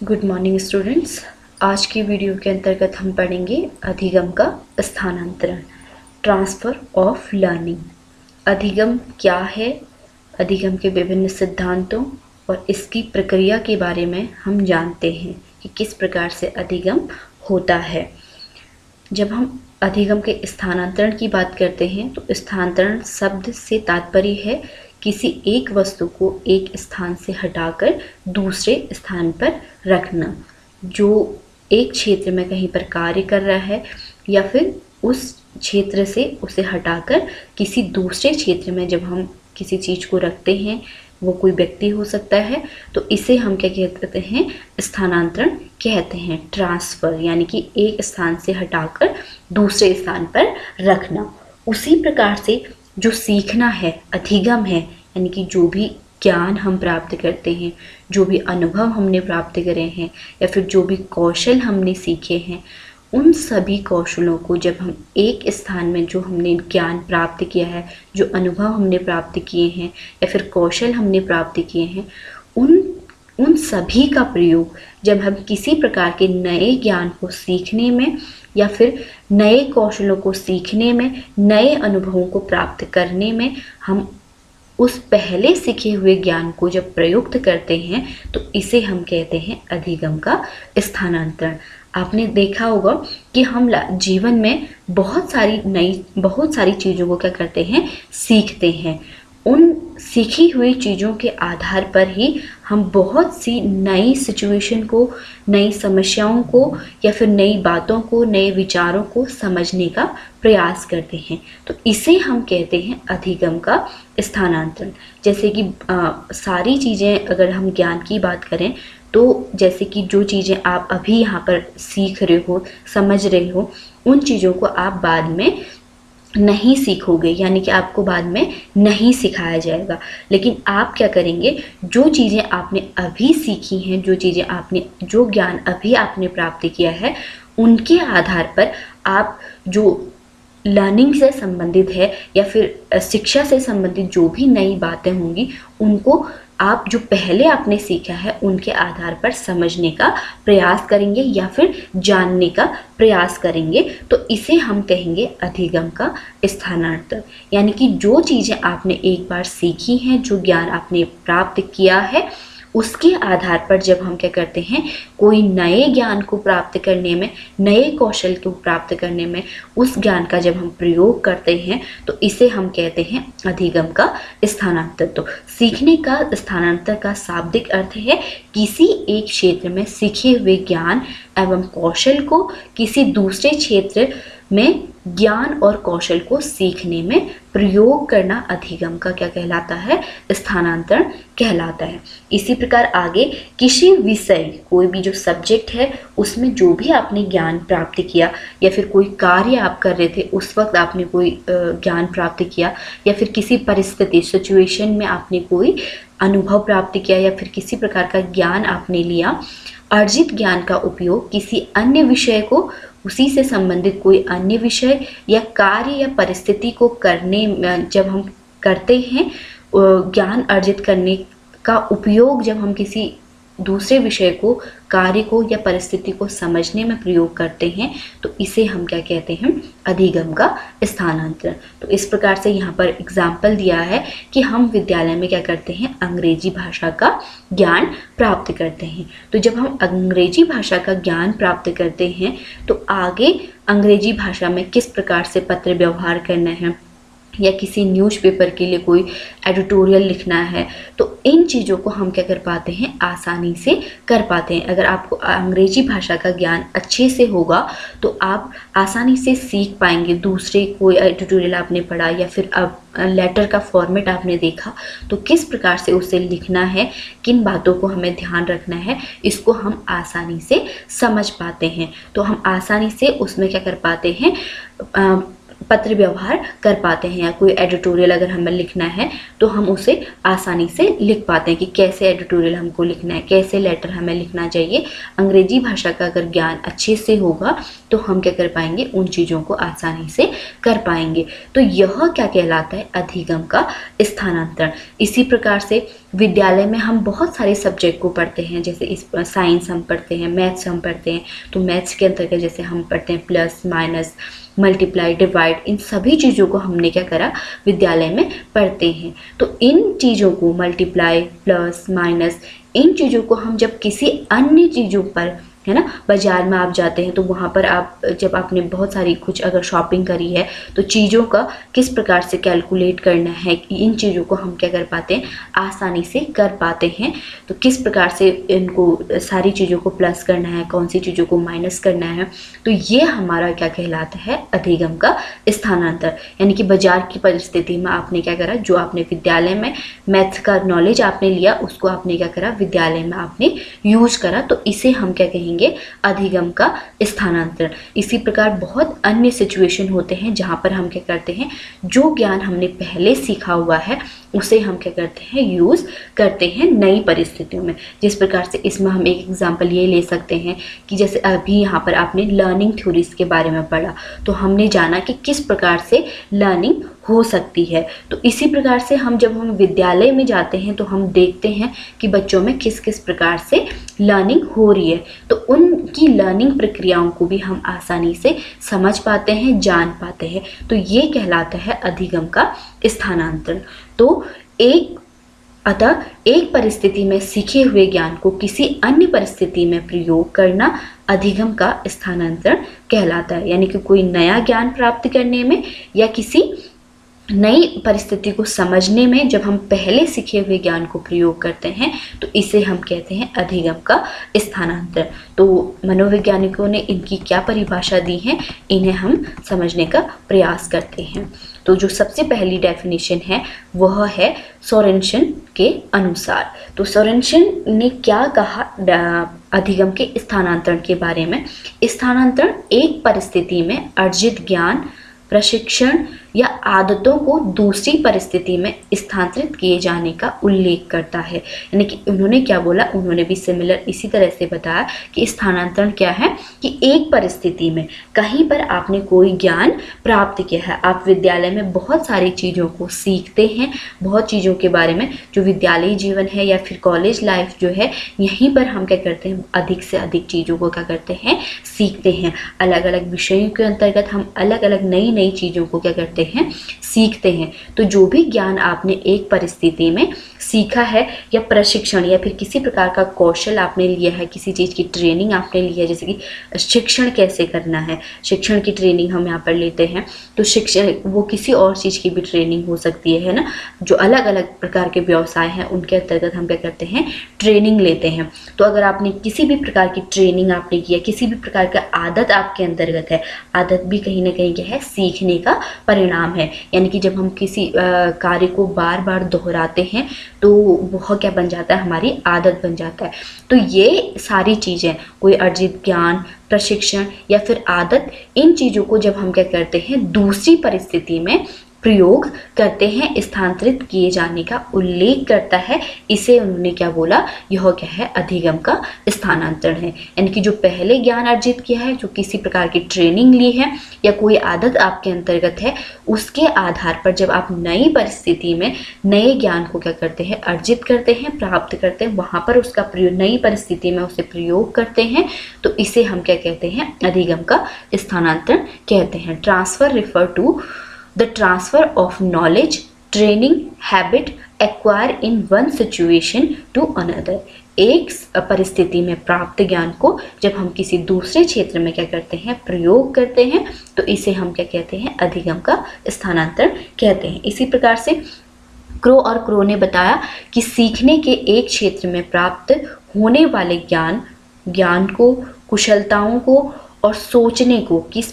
Good morning students. आज की video के अंतर्गत हम पढ़ेंगे अधिगम का स्थानांतरण, ट्रांसफ़र ऑफ लर्निंग। अधिगम क्या है, अधिगम के विभिन्न सिद्धांतों और इसकी प्रक्रिया के बारे में हम जानते हैं कि किस प्रकार से अधिगम होता है। जब हम अधिगम के स्थानांतरण की बात करते हैं तो स्थानांतरण शब्द से तात्पर्य है किसी एक वस्तु को एक स्थान से हटाकर दूसरे स्थान पर रखना। जो एक क्षेत्र में कहीं पर कार्य कर रहा है या फिर उस क्षेत्र से उसे हटाकर किसी दूसरे क्षेत्र में जब हम किसी चीज़ को रखते हैं, वो कोई व्यक्ति हो सकता है, तो इसे हम क्या कहते हैं, स्थानांतरण कहते हैं। ट्रांसफ़र यानी कि एक स्थान से हटाकर दूसरे स्थान पर रखना। उसी प्रकार से जो सीखना है, अधिगम है, यानी कि जो भी ज्ञान हम प्राप्त करते हैं, जो भी अनुभव हमने प्राप्त करे हैं या फिर जो भी कौशल हमने सीखे हैं, उन सभी कौशलों को जब हम एक स्थान में जो हमने ज्ञान प्राप्त किया है, जो अनुभव हमने प्राप्त किए हैं या फिर कौशल हमने प्राप्त किए हैं, उन सभी का प्रयोग जब हम किसी प्रकार के नए ज्ञान को सीखने में या फिर नए कौशलों को सीखने में, नए अनुभवों को प्राप्त करने में, हम उस पहले सीखे हुए ज्ञान को जब प्रयुक्त करते हैं तो इसे हम कहते हैं अधिगम का स्थानांतरण। आपने देखा होगा कि हम जीवन में बहुत सारी चीज़ों को क्या करते हैं, सीखते हैं। उन सीखी हुई चीज़ों के आधार पर ही हम बहुत सी नई सिचुएशन को, नई समस्याओं को या फिर नई बातों को, नए विचारों को समझने का प्रयास करते हैं। तो इसे हम कहते हैं अधिगम का स्थानांतरण। जैसे कि सारी चीज़ें, अगर हम ज्ञान की बात करें तो जैसे कि जो चीज़ें आप अभी यहाँ पर सीख रहे हो, समझ रहे हो, उन चीज़ों को आप बाद में नहीं सीखोगे, यानी कि आपको बाद में नहीं सिखाया जाएगा। लेकिन आप क्या करेंगे, जो चीज़ें आपने अभी सीखी हैं, जो ज्ञान अभी आपने प्राप्त किया है, उनके आधार पर आप जो लर्निंग से संबंधित है या फिर शिक्षा से संबंधित जो भी नई बातें होंगी, उनको आप जो पहले आपने सीखा है उनके आधार पर समझने का प्रयास करेंगे या फिर जानने का प्रयास करेंगे। तो इसे हम कहेंगे अधिगम का स्थानांतरण। यानी कि जो चीज़ें आपने एक बार सीखी हैं, जो ज्ञान आपने प्राप्त किया है, उसके आधार पर जब हम क्या करते हैं, कोई नए ज्ञान को प्राप्त करने में, नए कौशल को प्राप्त करने में उस ज्ञान का जब हम प्रयोग करते हैं तो इसे हम कहते हैं अधिगम का स्थानांतरण। तो सीखने का स्थानांतरण का शाब्दिक अर्थ है किसी एक क्षेत्र में सीखे हुए ज्ञान एवं कौशल को किसी दूसरे क्षेत्र में ज्ञान और कौशल को सीखने में प्रयोग करना अधिगम का क्या कहलाता है, स्थानांतरण कहलाता है। इसी प्रकार आगे किसी विषय, कोई भी जो सब्जेक्ट है उसमें जो भी आपने ज्ञान प्राप्त किया या फिर कोई कार्य आप कर रहे थे उस वक्त आपने कोई ज्ञान प्राप्त किया या फिर किसी परिस्थिति, सिचुएशन में आपने कोई अनुभव प्राप्त किया या फिर किसी प्रकार का ज्ञान आपने लिया, अर्जित ज्ञान का उपयोग किसी अन्य विषय को, उसी से संबंधित कोई अन्य विषय या कार्य या परिस्थिति को करने में जब हम करते हैं, ज्ञान अर्जित करने का उपयोग जब हम किसी दूसरे विषय को, कार्य को या परिस्थिति को समझने में प्रयोग करते हैं तो इसे हम क्या कहते हैं, अधिगम का स्थानांतरण। तो इस प्रकार से यहाँ पर एग्जाम्पल दिया है कि हम विद्यालय में क्या करते हैं, अंग्रेजी भाषा का ज्ञान प्राप्त करते हैं। तो जब हम अंग्रेजी भाषा का ज्ञान प्राप्त करते हैं तो आगे अंग्रेजी भाषा में किस प्रकार से पत्र व्यवहार करना है या किसी न्यूज़पेपर के लिए कोई एडिटोरियल लिखना है, तो इन चीज़ों को हम क्या कर पाते हैं, आसानी से कर पाते हैं। अगर आपको अंग्रेजी भाषा का ज्ञान अच्छे से होगा तो आप आसानी से सीख पाएंगे। दूसरे कोई एडिटोरियल आपने पढ़ा या फिर अब लेटर का फॉर्मेट आपने देखा तो किस प्रकार से उसे लिखना है, किन बातों को हमें ध्यान रखना है, इसको हम आसानी से समझ पाते हैं। तो हम आसानी से उसमें क्या कर पाते हैं, पत्र व्यवहार कर पाते हैं, या कोई एडिटोरियल अगर हमें लिखना है तो हम उसे आसानी से लिख पाते हैं कि कैसे एडिटोरियल हमको लिखना है, कैसे लेटर हमें लिखना चाहिए। अंग्रेजी भाषा का अगर ज्ञान अच्छे से होगा तो हम क्या कर पाएंगे, उन चीज़ों को आसानी से कर पाएंगे। तो यह क्या कहलाता है, अधिगम का स्थानांतरण। इसी प्रकार से विद्यालय में हम बहुत सारे सब्जेक्ट को पढ़ते हैं, जैसे इस साइंस हम पढ़ते हैं, मैथ्स हम पढ़ते हैं। तो मैथ्स के अंतर्गत जैसे हम पढ़ते हैं प्लस माइनस मल्टीप्लाई डिवाइड, इन सभी चीज़ों को हमने क्या करा, विद्यालय में पढ़ते हैं। तो इन चीज़ों को मल्टीप्लाई प्लस माइनस, इन चीज़ों को हम जब किसी अन्य चीज़ों पर, है ना, बाजार में आप जाते हैं तो वहाँ पर आप जब आपने बहुत सारी कुछ अगर शॉपिंग करी है तो चीज़ों का किस प्रकार से कैलकुलेट करना है, इन चीज़ों को हम क्या कर पाते हैं, आसानी से कर पाते हैं। तो किस प्रकार से इनको सारी चीज़ों को प्लस करना है, कौन सी चीज़ों को माइनस करना है, तो ये हमारा क्या कहलाता है, अधिगम का स्थानांतरण। यानी कि बाजार की परिस्थिति में आपने क्या करा, जो आपने विद्यालय में मैथ्स का नॉलेज आपने लिया उसको आपने क्या करा, विद्यालय में आपने यूज करा, तो इसे हम क्या कहेंगे, अधिगम का स्थानांतरण। इसी प्रकार बहुत अन्य सिचुएशन होते हैं जहां पर हम क्या करते हैं, जो ज्ञान हमने पहले सीखा हुआ है उसे हम क्या करते हैं, यूज करते हैं नई परिस्थितियों में। जिस प्रकार से इसमें हम एक एग्जांपल ये ले सकते हैं कि जैसे अभी यहाँ पर आपने लर्निंग थ्योरीज के बारे में पढ़ा, तो हमने जाना कि किस प्रकार से लर्निंग हो सकती है। तो इसी प्रकार से जब हम विद्यालय में जाते हैं तो हम देखते हैं कि बच्चों में किस किस प्रकार से लर्निंग हो रही है, तो उनकी लर्निंग प्रक्रियाओं को भी हम आसानी से समझ पाते हैं, जान पाते हैं। तो ये कहलाता है अधिगम का स्थानांतरण। तो एक परिस्थिति में सीखे हुए ज्ञान को किसी अन्य परिस्थिति में प्रयोग करना अधिगम का स्थानांतरण कहलाता है। यानी कि कोई नया ज्ञान प्राप्त करने में या किसी नई परिस्थिति को समझने में जब हम पहले सीखे हुए ज्ञान को प्रयोग करते हैं तो इसे हम कहते हैं अधिगम का स्थानांतरण। तो मनोवैज्ञानिकों ने इनकी क्या परिभाषा दी है, इन्हें हम समझने का प्रयास करते हैं। तो जो सबसे पहली डेफिनेशन है वह है सोरेनसन के अनुसार। तो सोरेनसन ने क्या कहा अधिगम के स्थानांतरण के बारे में। स्थानांतरण एक परिस्थिति में अर्जित ज्ञान, प्रशिक्षण या आदतों को दूसरी परिस्थिति में स्थानांतरित किए जाने का उल्लेख करता है। यानी कि उन्होंने क्या बोला, उन्होंने भी सिमिलर इसी तरह से बताया कि स्थानांतरण क्या है कि एक परिस्थिति में कहीं पर आपने कोई ज्ञान प्राप्त किया है। आप विद्यालय में बहुत सारी चीज़ों को सीखते हैं, बहुत चीज़ों के बारे में जो विद्यालयी जीवन है या फिर कॉलेज लाइफ जो है, यहीं पर हम क्या करते हैं, अधिक से अधिक चीज़ों को क्या करते हैं, सीखते हैं। अलग अलग विषयों के अंतर्गत हम अलग अलग नई नई चीज़ों को क्या करते हैं, सीखते हैं। तो जो भी ज्ञान आपने एक परिस्थिति में सीखा है या प्रशिक्षण या फिर किसी प्रकार का कौशल आपने लिया है, किसी चीज़ की ट्रेनिंग आपने ली है, जैसे कि शिक्षण कैसे करना है, शिक्षण की ट्रेनिंग हम यहाँ पर लेते हैं। तो शिक्षण वो किसी और चीज़ की भी ट्रेनिंग हो सकती है ना, जो अलग अलग प्रकार के व्यवसाय हैं उनके अंतर्गत हम क्या करते हैं, ट्रेनिंग लेते हैं। तो अगर आपने किसी भी प्रकार की ट्रेनिंग आपने किया, किसी भी प्रकार का आदत आपके अंतर्गत है, आदत भी कहीं ना कहीं क्या है, सीखने का परिणाम है। यानी कि जब हम किसी कार्य को बार बार दोहराते हैं तो वह क्या बन जाता है, हमारी आदत बन जाता है। तो ये सारी चीज़ें, कोई अर्जित ज्ञान, प्रशिक्षण या फिर आदत, इन चीज़ों को जब हम क्या करते हैं, दूसरी परिस्थिति में प्रयोग करते हैं, स्थानांतरित किए जाने का उल्लेख करता है। इसे उन्होंने क्या बोला, यह क्या है, अधिगम का स्थानांतरण है। यानी कि जो पहले ज्ञान अर्जित किया है, जो किसी प्रकार की ट्रेनिंग ली है या कोई आदत आपके अंतर्गत है, उसके आधार पर जब आप नई परिस्थिति में नए ज्ञान को क्या करते हैं, अर्जित करते हैं, प्राप्त करते हैं, वहाँ पर उसका प्रयोग, नई परिस्थिति में उसे प्रयोग करते हैं, तो इसे हम क्या कहते हैं, अधिगम का स्थानांतरण कहते हैं। Transfer refer to the transfer of knowledge, training, habit acquired in one situation to another। एक परिस्थिति में प्राप्त ज्ञान को जब हम किसी दूसरे क्षेत्र में क्या करते हैं, प्रयोग करते हैं, तो इसे हम क्या कहते हैं, अधिगम का स्थानांतरण कहते हैं। इसी प्रकार से क्रो ने बताया कि सीखने के एक क्षेत्र में प्राप्त होने वाले ज्ञान को, कुशलताओं को और सोचने को किस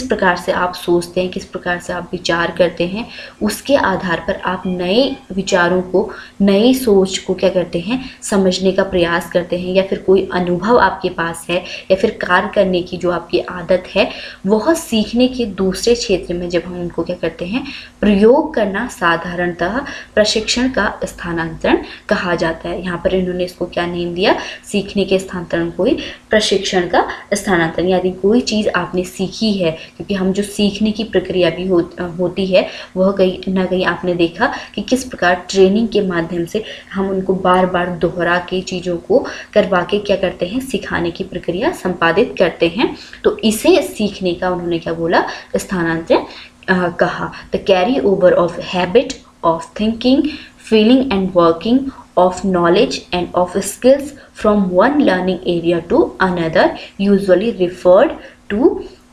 प्रकार से आप सोचते हैं, किस प्रकार से आप विचार करते हैं, उसके आधार पर आप नए विचारों को, नई सोच को क्या करते हैं, समझने का प्रयास करते हैं, या फिर कोई अनुभव आपके पास है या फिर कार्य करने की जो आपकी आदत है, वह सीखने के दूसरे क्षेत्र में जब हम उनको क्या करते हैं, प्रयोग करना साधारणतः प्रशिक्षण का स्थानांतरण कहा जाता है। यहाँ पर इन्होंने इसको क्या नेम दिया, सीखने के स्थानांतरण को ही प्रशिक्षण का स्थानांतरण। यदि कोई चीज़ आपने सीखी है, क्योंकि हम जो सीखने की प्रक्रिया भी होती है वह कहीं ना कहीं आपने देखा कि किस प्रकार ट्रेनिंग के माध्यम से हम उनको बार बार दोहरा के चीज़ों को करवा के क्या करते हैं, सिखाने की प्रक्रिया संपादित करते हैं। तो इसे सीखने का उन्होंने क्या बोला, स्थानांतरण कहा। The carry over of habit of thinking, feeling and working of knowledge and of skills from one learning area to another, usually referred to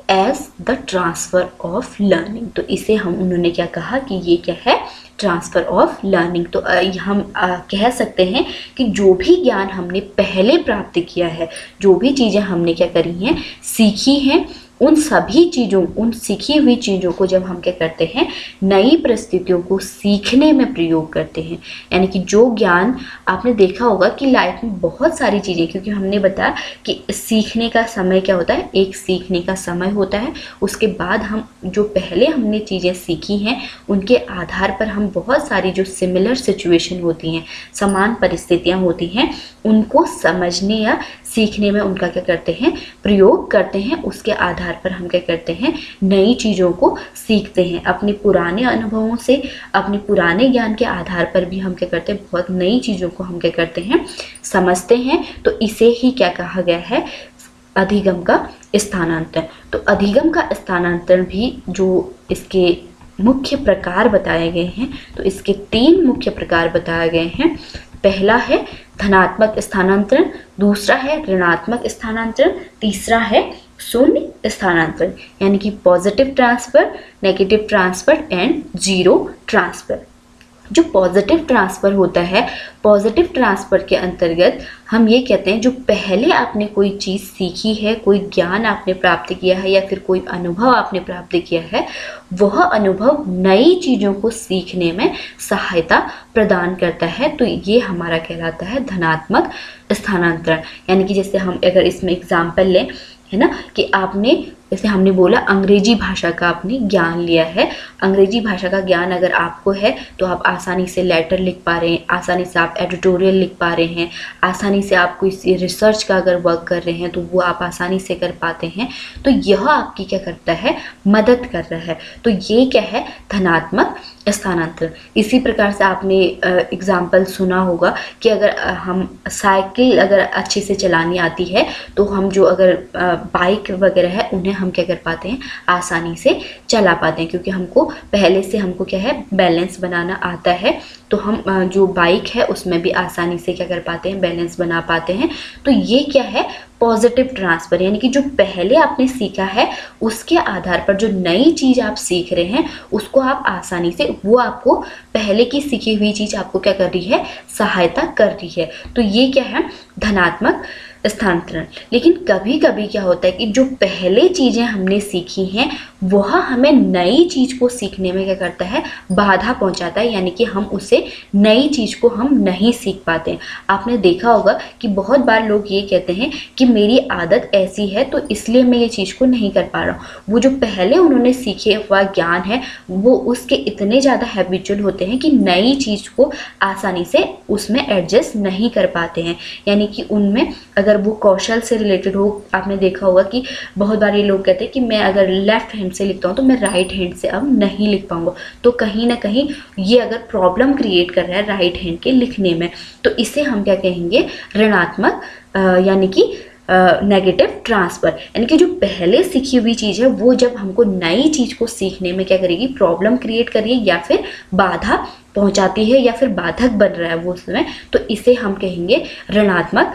as the transfer of learning। तो इसे हम उन्होंने क्या कहा कि ये क्या है, ट्रांसफ़र ऑफ लर्निंग। तो हम कह सकते हैं कि जो भी ज्ञान हमने पहले प्राप्त किया है, जो भी चीज़ें हमने क्या करी हैं, सीखी हैं, उन सभी चीज़ों, उन सीखी हुई चीज़ों को जब हम क्या करते हैं, नई परिस्थितियों को सीखने में प्रयोग करते हैं। यानी कि जो ज्ञान आपने देखा होगा कि लाइफ में बहुत सारी चीज़ें, क्योंकि हमने बताया कि सीखने का समय क्या होता है, एक सीखने का समय होता है, उसके बाद हम जो पहले हमने चीज़ें सीखी हैं उनके आधार पर हम बहुत सारी जो सिमिलर सिचुएशन होती हैं, समान परिस्थितियाँ होती हैं, उनको समझने या सीखने में उनका क्या करते हैं, प्रयोग करते हैं। उसके आधार पर हम क्या करते हैं, नई चीज़ों को सीखते हैं। अपने पुराने अनुभवों से, अपने पुराने ज्ञान के आधार पर भी हम क्या करते हैं, बहुत नई चीज़ों को हम क्या करते हैं, समझते हैं। तो इसे ही क्या कहा गया है, अधिगम का स्थानांतरण। तो अधिगम का स्थानांतरण भी जो इसके मुख्य प्रकार बताए गए हैं, तो इसके 3 मुख्य प्रकार बताए गए हैं। पहला है धनात्मक स्थानांतरण, दूसरा है ऋणात्मक स्थानांतरण, तीसरा है शून्य स्थानांतरण, यानी कि positive transfer, negative transfer and zero transfer. जो पॉजिटिव ट्रांसफ़र होता है, पॉजिटिव ट्रांसफ़र के अंतर्गत हम ये कहते हैं, जो पहले आपने कोई चीज़ सीखी है, कोई ज्ञान आपने प्राप्त किया है या फिर कोई अनुभव आपने प्राप्त किया है, वह अनुभव नई चीज़ों को सीखने में सहायता प्रदान करता है। तो ये हमारा कहलाता है धनात्मक स्थानांतरण। यानी कि जैसे हम अगर इसमें एग्जाम्पल लें, है ना, कि आपने, जैसे हमने बोला अंग्रेजी भाषा का आपने ज्ञान लिया है। अंग्रेजी भाषा का ज्ञान अगर आपको है तो आप आसानी से लेटर लिख पा रहे हैं, आसानी से आप एडिटोरियल लिख पा रहे हैं, आसानी से आप कोई रिसर्च का अगर वर्क कर रहे हैं तो वो आप आसानी से कर पाते हैं। तो यह आपकी क्या करता है, मदद कर रहा है। तो ये क्या है, धनात्मक स्थानांतरण। इसी प्रकार से आपने एग्जाम्पल सुना होगा कि अगर हम साइकिल अगर अच्छे से चलानी आती है तो हम जो अगर बाइक वगैरह है उन्हें हम क्या कर पाते हैं, आसानी से चला पाते हैं, क्योंकि हमको पहले से हमको क्या है, बैलेंस बनाना आता है। तो हम जो बाइक है उसमें भी आसानी से क्या कर पाते हैं, बैलेंस बना पाते हैं। तो ये क्या है, पॉजिटिव ट्रांसफर। यानी कि जो पहले आपने सीखा है उसके आधार पर जो नई चीज़ आप सीख रहे हैं उसको आप आसानी से, वो आपको पहले की सीखी हुई चीज़ आपको क्या कर रही है, सहायता कर रही है। तो ये क्या है, धनात्मक स्थानांतरण। लेकिन कभी कभी क्या होता है कि जो पहले चीज़ें हमने सीखी हैं वह हमें नई चीज़ को सीखने में क्या करता है, बाधा पहुंचाता है। यानी कि हम उससे नई चीज़ को हम नहीं सीख पाते हैं। आपने देखा होगा कि बहुत बार लोग ये कहते हैं कि मेरी आदत ऐसी है तो इसलिए मैं ये चीज़ को नहीं कर पा रहा हूँ। वो जो पहले उन्होंने सीखे हुआ ज्ञान है वो उसके इतने ज़्यादा हैबिचुअल होते हैं कि नई चीज़ को आसानी से उसमें एडजस्ट नहीं कर पाते हैं। यानी कि उनमें अगर वो कौशल से रिलेटेड हो, आपने देखा होगा कि बहुत बार ये लोग कहते हैं कि मैं अगर लेफ्ट हैंड से लिखता हूँ तो मैं राइट हैंड से अब नहीं लिख पाऊंगा। तो कहीं ना कहीं ये अगर प्रॉब्लम क्रिएट कर रहा है राइट हैंड के लिखने में, तो इसे हम क्या कहेंगे, ऋणात्मक यानी कि नेगेटिव ट्रांसफर। यानी कि जो पहले सीखी हुई चीज़ है वो जब हमको नई चीज़ को सीखने में क्या करेगी, प्रॉब्लम क्रिएट करिए या फिर बाधा पहुंचाती है या फिर बाधक बन रहा है वो समय, तो इसे हम कहेंगे ऋणात्मक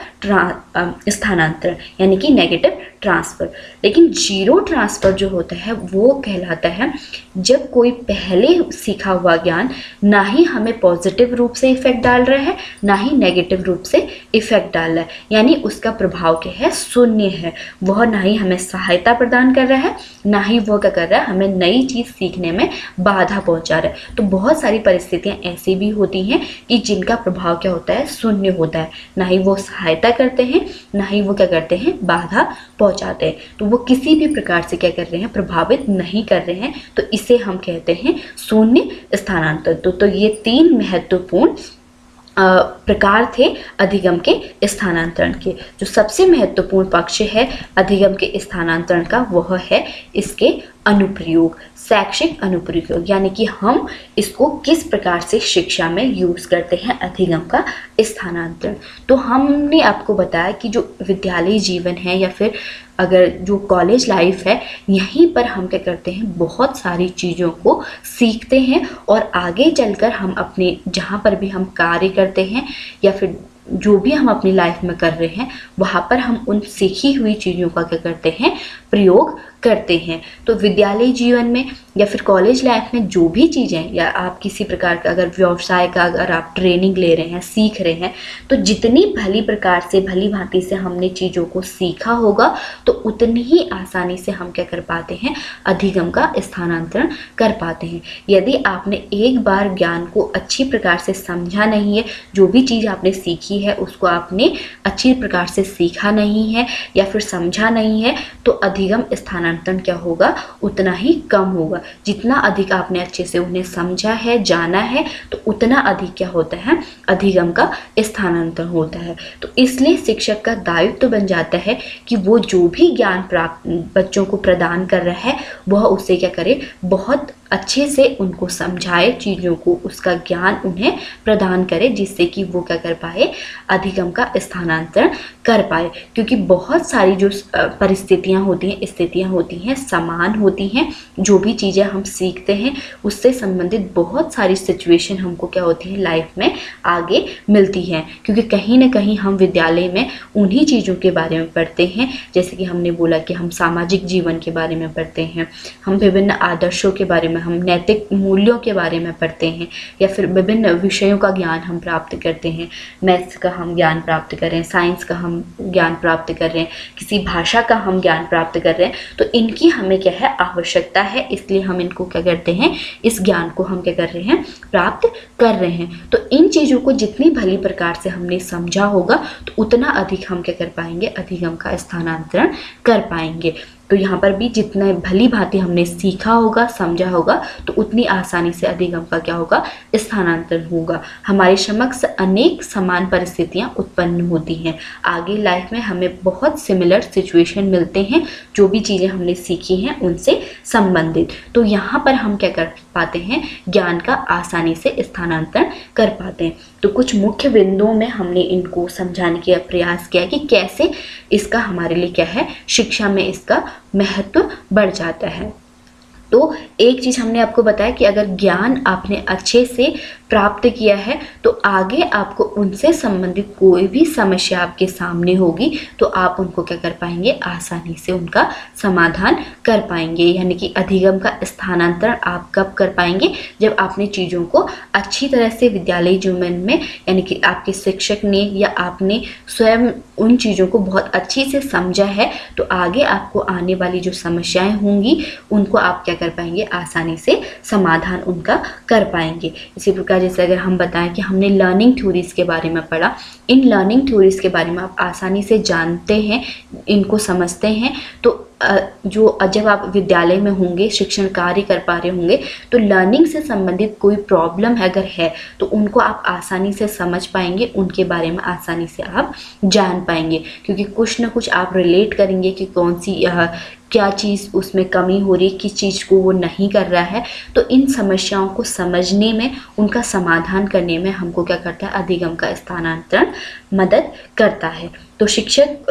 स्थानांतरण यानी कि नेगेटिव ट्रांसफ़र। लेकिन जीरो ट्रांसफ़र जो होता है वो कहलाता है जब कोई पहले सीखा हुआ ज्ञान ना ही हमें पॉजिटिव रूप से इफ़ेक्ट डाल रहा है, ना ही नेगेटिव रूप से इफ़ेक्ट डाल रहा है, यानी उसका प्रभाव क्या है, शून्य है। वह ना ही हमें सहायता प्रदान कर रहा है, ना ही वह क्या कर रहा है, हमें नई चीज़ सीखने में बाधा पहुंचा रहा है। तो बहुत सारी परिस्थितियां ऐसी भी होती हैं कि जिनका प्रभाव क्या होता है, शून्य होता है। ना ही वो सहायता करते हैं, ना ही वो क्या करते हैं, बाधा पहुंचाते हैं। तो वो किसी भी प्रकार से क्या कर रहे हैं, प्रभावित नहीं कर रहे हैं। तो इसे हम कहते हैं शून्य स्थानांतरण। तो ये 3 महत्वपूर्ण प्रकार थे अधिगम के स्थानांतरण के। जो सबसे महत्वपूर्ण पक्ष है अधिगम के स्थानांतरण का वह है इसके अनुप्रयोग, शैक्षिक अनुप्रयोग, यानी कि हम इसको किस प्रकार से शिक्षा में यूज़ करते हैं अधिगम का स्थानांतरण। तो हमने आपको बताया कि जो विद्यालय जीवन है या फिर अगर जो कॉलेज लाइफ है, यहीं पर हम क्या करते हैं, बहुत सारी चीज़ों को सीखते हैं और आगे चलकर हम अपने जहाँ पर भी हम कार्य करते हैं या फिर जो भी हम अपनी लाइफ में कर रहे हैं वहाँ पर हम उन सीखी हुई चीज़ों का क्या करते हैं, प्रयोग करते हैं। तो विद्यालय जीवन में या फिर कॉलेज लाइफ में जो भी चीज़ें, या आप किसी प्रकार का अगर व्यवसाय का अगर आप ट्रेनिंग ले रहे हैं, सीख रहे हैं, तो जितनी भली प्रकार से भली भांति से हमने चीज़ों को सीखा होगा तो उतनी ही आसानी से हम क्या कर पाते हैं, अधिगम का स्थानांतरण कर पाते हैं। यदि आपने एक बार ज्ञान को अच्छी प्रकार से समझा नहीं है, जो भी चीज़ आपने सीखी है उसको आपने अच्छी प्रकार से सीखा नहीं है या फिर समझा नहीं है, तो अधिगम स्थानांतरण क्या होगा, उतना ही कम होगा। जितना अधिक आपने अच्छे से उन्हें समझा है, जाना है, तो उतना अधिक क्या होता है, अधिगम का स्थानांतरण होता है। तो इसलिए शिक्षक का दायित्व बन जाता है कि वो जो भी ज्ञान प्राप्त बच्चों को प्रदान कर रहा है वह उससे क्या करे, बहुत अच्छे से उनको समझाए, चीज़ों को उसका ज्ञान उन्हें प्रदान करे, जिससे कि वो क्या कर पाए, अधिगम का स्थानांतरण कर पाए। क्योंकि बहुत सारी जो परिस्थितियाँ होती हैं, स्थितियाँ होती हैं, समान होती हैं। जो भी चीज़ें हम सीखते हैं उससे संबंधित बहुत सारी सिचुएशन हमको क्या होती है, लाइफ में आगे मिलती हैं। क्योंकि कहीं ना कहीं हम विद्यालय में उन्हीं चीज़ों के बारे में पढ़ते हैं, जैसे कि हमने बोला कि हम सामाजिक जीवन के बारे में पढ़ते हैं, हम विभिन्न आदर्शों के बारे में, हम नैतिक मूल्यों के बारे में पढ़ते हैं, या फिर विभिन्न विषयों का ज्ञान हम प्राप्त करते हैं। मैथ्स का हम ज्ञान प्राप्त कर रहे हैं, साइंस का हम ज्ञान प्राप्त कर रहे हैं, किसी भाषा का हम ज्ञान प्राप्त कर रहे हैं, तो इनकी हमें क्या है, आवश्यकता है। इसलिए हम इनको क्या करते हैं, इस ज्ञान को हम क्या कर रहे हैं, प्राप्त कर रहे हैं। तो इन चीज़ों को जितनी भली प्रकार से हमने समझा होगा तो उतना अधिक हम क्या कर पाएंगे, अधिगम का स्थानांतरण कर पाएंगे। तो यहाँ पर भी जितना भली भांति हमने सीखा होगा, समझा होगा, तो उतनी आसानी से अधिगम का क्या होगा, स्थानांतरण होगा। हमारे समक्ष अनेक समान परिस्थितियाँ उत्पन्न होती हैं। आगे लाइफ में हमें बहुत सिमिलर सिचुएशन मिलते हैं, जो भी चीज़ें हमने सीखी हैं उनसे संबंधित। तो यहाँ पर हम क्या कर पाते हैं, ज्ञान का आसानी से स्थानांतरण कर पाते हैं। तो कुछ मुख्य बिंदुओं में हमने इनको समझाने का प्रयास किया कि कैसे इसका हमारे लिए क्या है, शिक्षा में इसका महत्व बढ़ जाता है। तो एक चीज़ हमने आपको बताया कि अगर ज्ञान आपने अच्छे से प्राप्त किया है तो आगे आपको उनसे संबंधित कोई भी समस्या आपके सामने होगी तो आप उनको क्या कर पाएंगे, आसानी से उनका समाधान कर पाएंगे। यानी कि अधिगम का स्थानांतरण आप कब कर पाएंगे, जब आपने चीज़ों को अच्छी तरह से विद्यालय जीवन में, यानी कि आपके शिक्षक ने या आपने स्वयं उन चीज़ों को बहुत अच्छी से समझा है, तो आगे आपको आने वाली जो समस्याएं होंगी उनको आप क्या कर पाएंगे, आसानी से समाधान उनका कर पाएंगे। इसी प्रकार जैसे अगर हम बताएं कि हमने लर्निंग थ्योरीज के बारे में पढ़ा, इन लर्निंग थ्योरीज के बारे में आप आसानी से जानते हैं, इनको समझते हैं, तो जो जब आप विद्यालय में होंगे, शिक्षण कार्य कर पा रहे होंगे, तो लर्निंग से संबंधित कोई प्रॉब्लम अगर है तो उनको आप आसानी से समझ पाएंगे, उनके बारे में आसानी से आप जान पाएंगे। क्योंकि कुछ ना कुछ आप रिलेट करेंगे कि कौन सी क्या चीज़ उसमें कमी हो रही है, किस चीज़ को वो नहीं कर रहा है। तो इन समस्याओं को समझने में, उनका समाधान करने में हमको क्या करता है, अधिगम का स्थानांतरण मदद करता है। तो शिक्षक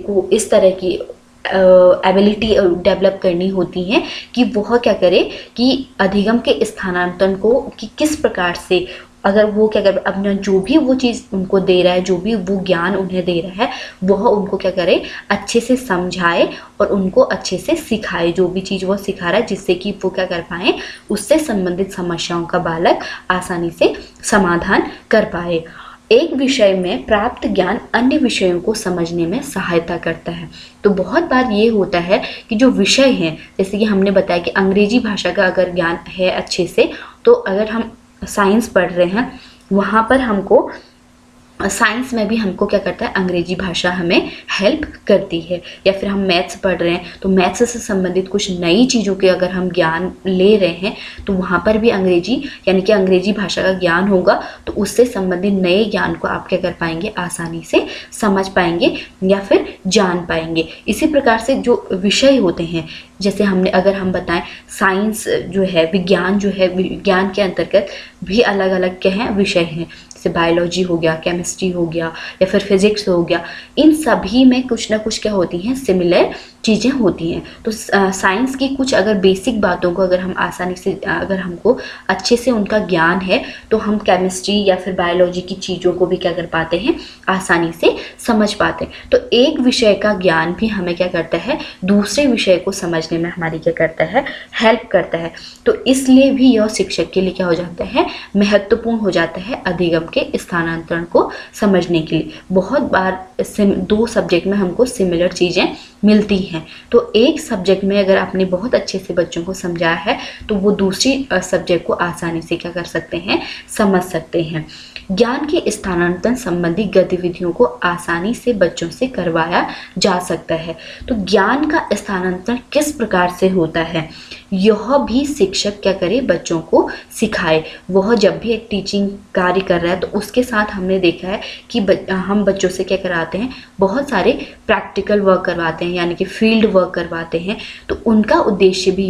को इस तरह की एबिलिटी डेवलप करनी होती है कि वह क्या करे कि अधिगम के स्थानांतरण को कि किस प्रकार से अगर वो क्या करे, अपना जो भी वो चीज़ उनको दे रहा है, जो भी वो ज्ञान उन्हें दे रहा है, वह उनको क्या करे, अच्छे से समझाए और उनको अच्छे से सिखाए, जो भी चीज़ वो सिखा रहा है, जिससे कि वो क्या कर पाए, उससे संबंधित समस्याओं का बालक आसानी से समाधान कर पाए। एक विषय में प्राप्त ज्ञान अन्य विषयों को समझने में सहायता करता है। तो बहुत बार ये होता है कि जो विषय हैं, जैसे कि हमने बताया कि अंग्रेजी भाषा का अगर ज्ञान है अच्छे से, तो अगर हम साइंस पढ़ रहे हैं, वहाँ पर हमको साइंस में भी हमको क्या करता है, अंग्रेजी भाषा हमें हेल्प करती है। या फिर हम मैथ्स पढ़ रहे हैं, तो मैथ्स से संबंधित कुछ नई चीज़ों के अगर हम ज्ञान ले रहे हैं, तो वहाँ पर भी अंग्रेजी यानी कि अंग्रेजी भाषा का ज्ञान होगा, तो उससे संबंधित नए ज्ञान को आप क्या कर पाएंगे, आसानी से समझ पाएंगे या फिर जान पाएंगे। इसी प्रकार से जो विषय होते हैं, जैसे हमने अगर हम बताएं साइंस जो है, विज्ञान जो है, विज्ञान के अंतर्गत भी अलग अलग क्या हैं, विषय हैं, जैसे बायोलॉजी हो गया, केमिस्ट्री हो गया या फिर फिजिक्स हो गया। इन सभी में कुछ ना कुछ क्या होती हैं, सिमिलर चीज़ें होती हैं। तो साइंस की कुछ अगर बेसिक बातों को अगर हम आसानी से, अगर हमको अच्छे से उनका ज्ञान है, तो हम केमिस्ट्री या फिर बायोलॉजी की चीज़ों को भी क्या कर पाते हैं, आसानी से समझ पाते हैं। तो एक विषय का ज्ञान भी हमें क्या करता है, दूसरे विषय को समझने में हमारी क्या करता है, हेल्प करता है। तो इसलिए भी यह शिक्षक के लिए क्या हो जाता है, महत्वपूर्ण हो जाता है अधिगम के स्थानांतरण को समझने के लिए। बहुत बार दो सब्जेक्ट में हमको सिमिलर चीज़ें मिलती हैं, तो एक सब्जेक्ट में अगर आपने बहुत अच्छे से बच्चों को समझाया है, तो वो दूसरी सब्जेक्ट को आसानी से क्या कर सकते हैं, समझ सकते हैं। ज्ञान के स्थानांतरण संबंधी गतिविधियों को आसानी से बच्चों से करवाया जा सकता है। तो ज्ञान का स्थानांतरण किस प्रकार से होता है, यह भी शिक्षक क्या करे, बच्चों को सिखाए। वह जब भी एक टीचिंग कार्य कर रहा है, तो उसके साथ हमने देखा है कि हम बच्चों से क्या कराते हैं, बहुत सारे प्रैक्टिकल वर्क करवाते हैं, यानी कि फील्ड वर्क करवाते हैं। तो उनका उद्देश्य भी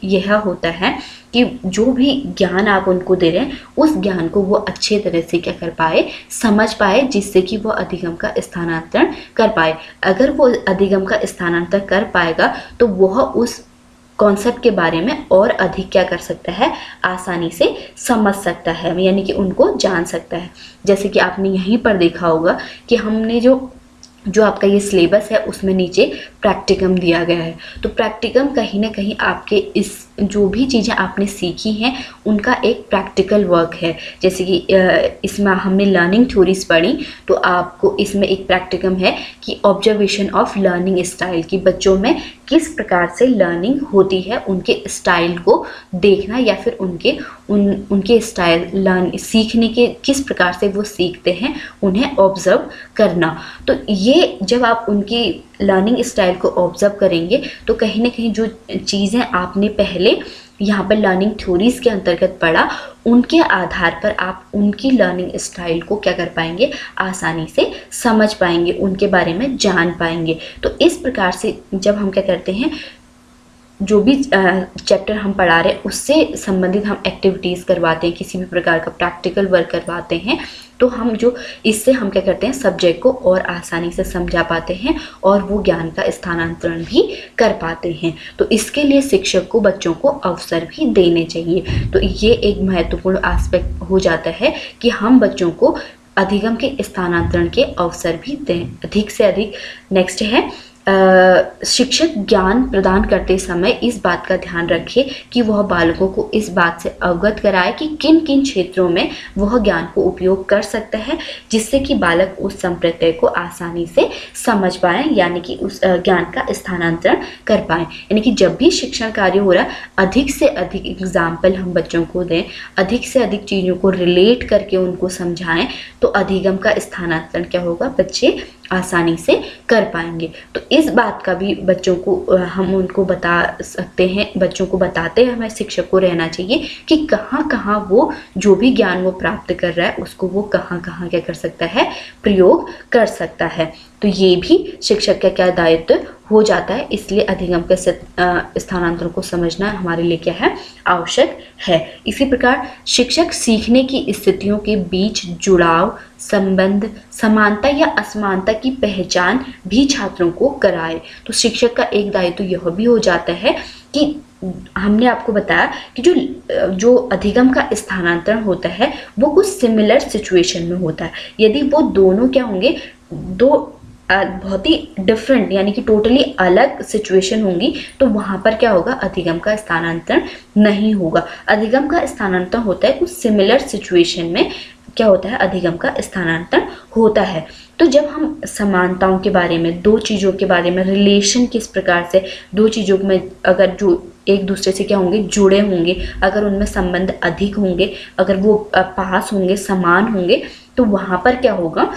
यह होता है कि जो भी ज्ञान आप उनको दे रहे हैं, उस ज्ञान को वो अच्छे तरह से क्या कर पाए, समझ पाए, जिससे कि वो अधिगम का स्थानांतरण कर पाए। अगर वो अधिगम का स्थानांतरण कर पाएगा, तो वह उस कॉन्सेप्ट के बारे में और अधिक क्या कर सकता है, आसानी से समझ सकता है, यानी कि उनको जान सकता है। जैसे कि आपने यहीं पर देखा होगा कि हमने जो आपका ये सिलेबस है, उसमें नीचे प्रैक्टिकम दिया गया है। तो प्रैक्टिकम कहीं ना कहीं आपके इस जो भी चीज़ें आपने सीखी हैं, उनका एक प्रैक्टिकल वर्क है। जैसे कि इसमें हमने लर्निंग थ्योरीज पढ़ी, तो आपको इसमें एक प्रैक्टिकम है कि ऑब्जर्वेशन ऑफ लर्निंग स्टाइल, की बच्चों में किस प्रकार से लर्निंग होती है, उनके स्टाइल को देखना, या फिर उनके स्टाइल सीखने के किस प्रकार से वो सीखते हैं, उन्हें ऑब्जर्व करना। तो ये जब आप उनकी लर्निंग स्टाइल को ऑब्जर्व करेंगे, तो कहीं ना कहीं जो चीज़ें आपने पहले यहाँ पर लर्निंग थ्योरीज के अंतर्गत पढ़ा, उनके आधार पर आप उनकी लर्निंग स्टाइल को क्या कर पाएंगे, आसानी से समझ पाएंगे, उनके बारे में जान पाएंगे। तो इस प्रकार से जब हम क्या करते हैं, जो भी चैप्टर हम पढ़ा रहे हैं उससे संबंधित हम एक्टिविटीज़ करवाते हैं, किसी भी प्रकार का प्रैक्टिकल वर्क करवाते हैं, तो हम इससे हम क्या करते हैं, सब्जेक्ट को और आसानी से समझा पाते हैं और वो ज्ञान का स्थानांतरण भी कर पाते हैं। तो इसके लिए शिक्षक को बच्चों को अवसर भी देने चाहिए। तो ये एक महत्वपूर्ण एस्पेक्ट हो जाता है कि हम बच्चों को अधिगम के स्थानांतरण के अवसर भी दें अधिक से अधिक। नेक्स्ट है, शिक्षक ज्ञान प्रदान करते समय इस बात का ध्यान रखे कि वह बालकों को इस बात से अवगत कराए कि किन किन क्षेत्रों में वह ज्ञान को उपयोग कर सकता है, जिससे कि बालक उस संप्रत्यय को आसानी से समझ पाए, यानी कि उस ज्ञान का स्थानांतरण कर पाए। यानी कि जब भी शिक्षण कार्य हो रहा है, अधिक से अधिक एग्जाम्पल हम बच्चों को दें, अधिक से अधिक चीज़ों को रिलेट करके उनको समझाएं, तो अधिगम का स्थानांतरण क्या होगा, बच्चे आसानी से कर पाएंगे। तो इस बात का भी बच्चों को हम उनको बता सकते हैं, बच्चों को बताते हैं, हमें शिक्षक को रहना चाहिए कि कहाँ कहाँ वो जो भी ज्ञान वो प्राप्त कर रहा है, उसको वो कहाँ कहाँ क्या कर सकता है, प्रयोग कर सकता है। तो ये भी शिक्षक का क्या दायित्व हो जाता है। इसलिए अधिगम के स्थानांतरण को समझना हमारे लिए क्या है, आवश्यक है। इसी प्रकार शिक्षक सीखने की स्थितियों के बीच जुड़ाव, संबंध, समानता या असमानता की पहचान भी छात्रों को कराए। तो शिक्षक का एक दायित्व यह भी हो जाता है कि हमने आपको बताया कि जो अधिगम का स्थानांतरण होता है वो कुछ सिमिलर सिचुएशन में होता है। यदि वो दोनों क्या होंगे, दो बहुत ही डिफरेंट यानी कि टोटली अलग सिचुएशन होंगी, तो वहां पर क्या होगा, अधिगम का स्थानांतरण नहीं होगा। अधिगम का स्थानांतरण होता है कुछ सिमिलर सिचुएशन में क्या होता है, अधिगम का स्थानांतरण होता है। तो जब हम समानताओं के बारे में, दो चीज़ों के बारे में, रिलेशन किस प्रकार से दो चीज़ों में अगर जो एक दूसरे से क्या होंगे, जुड़े होंगे, अगर उनमें संबंध अधिक होंगे, अगर वो पास होंगे, समान होंगे, तो वहाँ पर क्या होगा,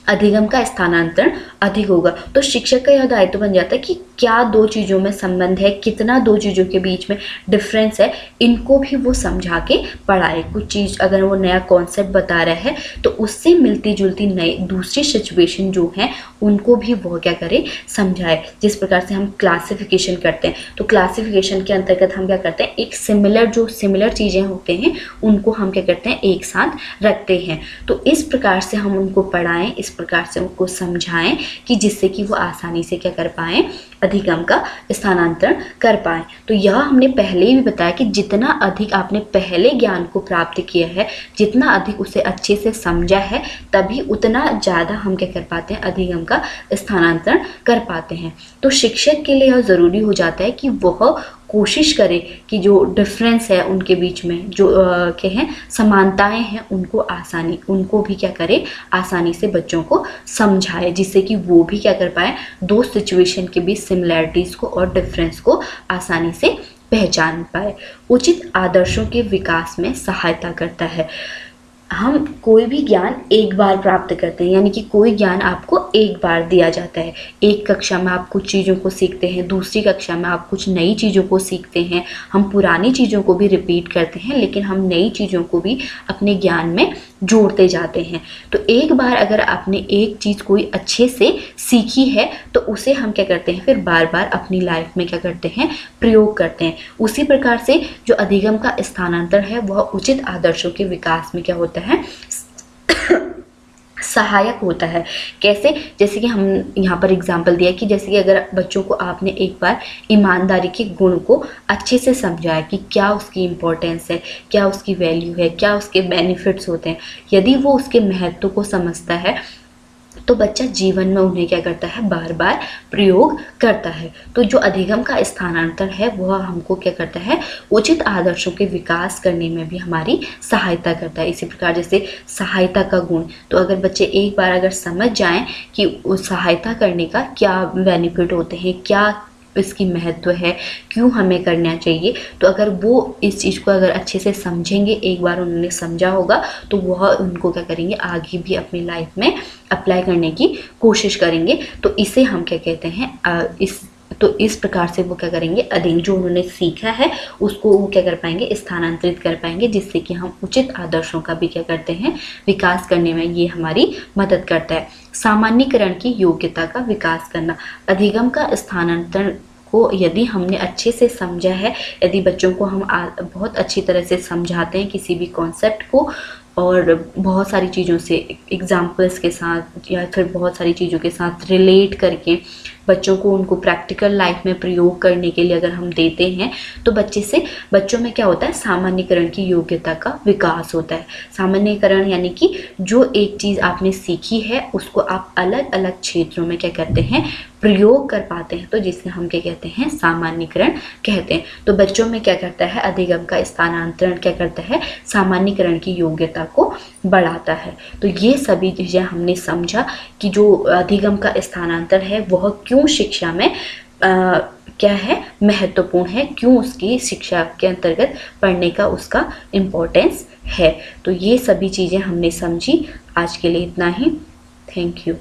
अधिगम का स्थानांतरण अधिक होगा। तो शिक्षक का यह दायित्व बन जाता है कि क्या दो चीज़ों में संबंध है, कितना दो चीज़ों के बीच में डिफरेंस है, इनको भी वो समझा के पढ़ाए। कुछ चीज़ अगर वो नया कॉन्सेप्ट बता रहा है तो उससे मिलती जुलती नई दूसरी सिचुएशन जो है उनको भी वो क्या करे, समझाए। जिस प्रकार से हम क्लासिफिकेशन करते हैं, तो क्लासिफिकेशन के अंतर्गत हम क्या करते हैं, एक सिमिलर चीज़ें होते हैं उनको हम क्या करते हैं, एक साथ रखते हैं। तो इस प्रकार से हम उनको पढ़ाएं, इस प्रकार से उनको समझाएं कि जिससे कि वो आसानी से क्या कर पाएं, अधिगम का स्थानांतरण कर पाएं। तो यह हमने पहले ही भी बताया कि जितना अधिक आपने पहले ज्ञान को प्राप्त किया है, जितना अधिक उसे अच्छे से समझा है, तभी उतना ज़्यादा हम क्या कर पाते हैं, अधिगम का स्थानांतरण कर पाते हैं। तो शिक्षक के लिए यह ज़रूरी हो जाता है कि वह कोशिश करे कि जो डिफरेंस है उनके बीच में, जो क्या है, समानताएं हैं, उनको भी क्या करे, आसानी से बच्चों को समझाए, जिससे कि वो भी क्या कर पाए, दो सिचुएशन के बीच सिमिलैरिटीज़ को और डिफरेंस को आसानी से पहचान पाए। उचित आदर्शों के विकास में सहायता करता है। हम कोई भी ज्ञान एक बार प्राप्त करते हैं, यानी कि कोई ज्ञान आपको एक बार दिया जाता है। एक कक्षा में आप कुछ चीज़ों को सीखते हैं, दूसरी कक्षा में आप कुछ नई चीज़ों को सीखते हैं। हम पुरानी चीज़ों को भी रिपीट करते हैं, लेकिन हम नई चीज़ों को भी अपने ज्ञान में जोड़ते जाते हैं। तो एक बार अगर आपने एक चीज़ कोई अच्छे से सीखी है तो उसे हम क्या करते हैं, फिर बार बार अपनी लाइफ में क्या करते हैं, प्रयोग करते हैं। उसी प्रकार से जो अधिगम का स्थानांतरण है वह उचित आदर्शों के विकास में क्या होता है, सहायक होता है। कैसे, जैसे कि हम यहाँ पर एग्जाम्पल दिया कि जैसे कि अगर बच्चों को आपने एक बार ईमानदारी के गुण को अच्छे से समझाया कि क्या उसकी इम्पोर्टेंस है, क्या उसकी वैल्यू है, क्या उसके बेनिफिट्स होते हैं, यदि वो उसके महत्व को समझता है तो बच्चा जीवन में उन्हें क्या करता है, बार बार प्रयोग करता है। तो जो अधिगम का स्थानांतरण है वह हमको क्या करता है, उचित आदर्शों के विकास करने में भी हमारी सहायता करता है। इसी प्रकार जैसे सहायता का गुण, तो अगर बच्चे एक बार अगर समझ जाएं कि उस सहायता करने का क्या बेनिफिट होते हैं, क्या इसकी महत्व है, क्यों हमें करना चाहिए, तो अगर वो इस चीज़ को अगर अच्छे से समझेंगे, एक बार उन्होंने समझा होगा, तो वह उनको क्या करेंगे, आगे भी अपनी लाइफ में अप्लाई करने की कोशिश करेंगे। तो इसे हम क्या कहते हैं, इस प्रकार से वो क्या करेंगे, अधिक जो उन्होंने सीखा है उसको वो क्या कर पाएंगे, स्थानांतरित कर पाएंगे, जिससे कि हम उचित आदर्शों का भी क्या करते हैं, विकास करने में ये हमारी मदद करता है। सामान्यीकरण की योग्यता का विकास करना, अधिगम का स्थानांतरण को यदि हमने अच्छे से समझा है, यदि बच्चों को हम बहुत अच्छी तरह से समझाते हैं किसी भी कॉन्सेप्ट को, और बहुत सारी चीज़ों से एग्जाम्पल्स के साथ या फिर बहुत सारी चीज़ों के साथ रिलेट करके बच्चों को उनको प्रैक्टिकल लाइफ में प्रयोग करने के लिए अगर हम देते हैं, तो बच्चों में क्या होता है, सामान्यीकरण की योग्यता का विकास होता है। सामान्यीकरण यानी कि जो एक चीज़ आपने सीखी है उसको आप अलग अलग क्षेत्रों में क्या करते हैं, प्रयोग कर पाते हैं, तो जिसे हम क्या कहते हैं, सामान्यीकरण कहते हैं। तो बच्चों में क्या करता है, अधिगम का स्थानांतरण क्या करता है, सामान्यीकरण की योग्यता को बढ़ाता है। तो ये सभी चीज़ें हमने समझा कि जो अधिगम का स्थानांतरण है वह क्यों शिक्षा में क्या है, महत्वपूर्ण है, क्यों उसकी शिक्षा के अंतर्गत पढ़ने का उसका इम्पोर्टेंस है। तो ये सभी चीज़ें हमने समझी। आज के लिए इतना ही। Thank you.